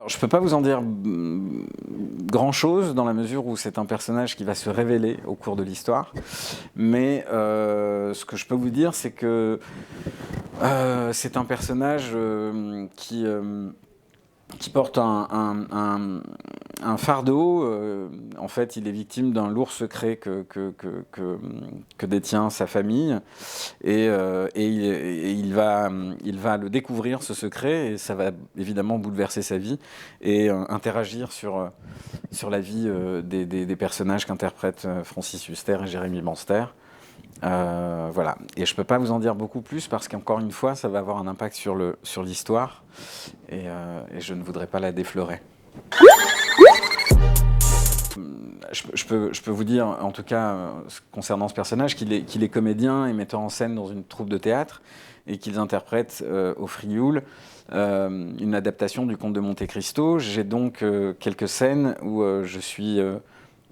Je peux pas vous en dire grand-chose dans la mesure où c'est un personnage qui va se révéler au cours de l'histoire, mais ce que je peux vous dire, c'est que c'est un personnage qui porte un fardeau. En fait, il est victime d'un lourd secret que détient sa famille, et il va le découvrir, ce secret, et ça va évidemment bouleverser sa vie et interagir sur la vie des personnages qu'interprètent Francis Huster et Jérémy Banster. Voilà, et je peux pas vous en dire beaucoup plus parce qu'encore une fois, ça va avoir un impact sur l'histoire, et je ne voudrais pas la déflorer. Je peux vous dire, en tout cas, concernant ce personnage, qu'il est comédien et metteur en scène dans une troupe de théâtre, et qu'ils interprètent au Frioul une adaptation du Comte de Monte Cristo. J'ai donc quelques scènes où je suis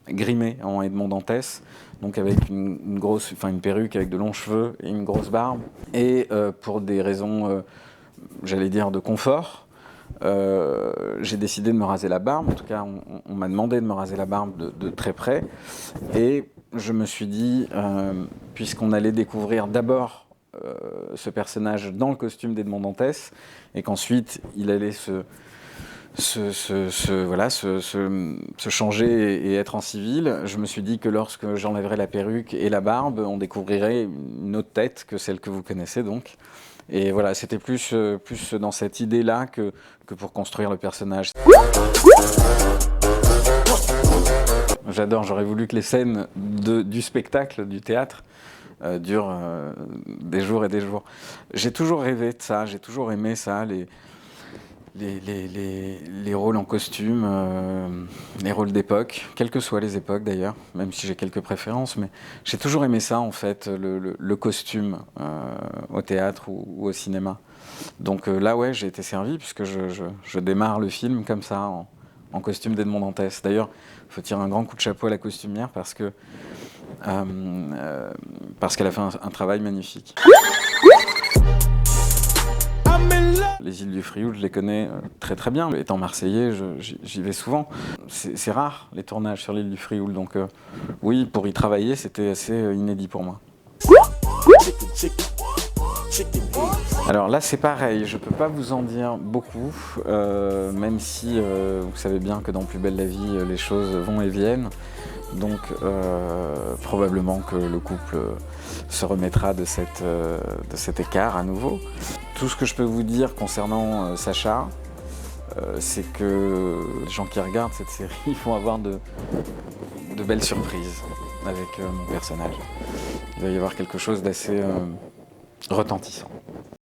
grimé en Edmond Dantès, donc avec une perruque avec de longs cheveux et une grosse barbe. Et pour des raisons, j'allais dire, de confort, j'ai décidé de me raser la barbe. En tout cas, on m'a demandé de me raser la barbe de très près. Et je me suis dit, puisqu'on allait découvrir d'abord ce personnage dans le costume d'Edmond Dantès, et qu'ensuite il allait se changer et être en civil, je me suis dit que lorsque j'enlèverais la perruque et la barbe, on découvrirait une autre tête que celle que vous connaissez donc. Et voilà, c'était plus dans cette idée-là que pour construire le personnage. J'adore, j'aurais voulu que les scènes du spectacle, du théâtre, durent des jours et des jours. J'ai toujours rêvé de ça, j'ai toujours aimé ça, les rôles en costume, les rôles d'époque, quelles que soient les époques d'ailleurs, même si j'ai quelques préférences, mais j'ai toujours aimé ça en fait, le costume au théâtre ou au cinéma. Donc là ouais, j'ai été servi puisque je démarre le film comme ça, en costume d'Edmond Dantès. D'ailleurs, il faut tirer un grand coup de chapeau à la costumière parce qu'elle a fait un travail magnifique. Les îles du Frioul, je les connais très très bien. Étant marseillais, j'y vais souvent. C'est rare, les tournages sur l'île du Frioul, donc oui, pour y travailler, c'était assez inédit pour moi. Alors là, c'est pareil, je peux pas vous en dire beaucoup, même si vous savez bien que dans Plus belle la vie, les choses vont et viennent. Donc probablement que le couple se remettra de cet écart à nouveau. Tout ce que je peux vous dire concernant Sacha, c'est que les gens qui regardent cette série vont avoir de belles surprises avec mon personnage. Il va y avoir quelque chose d'assez retentissant.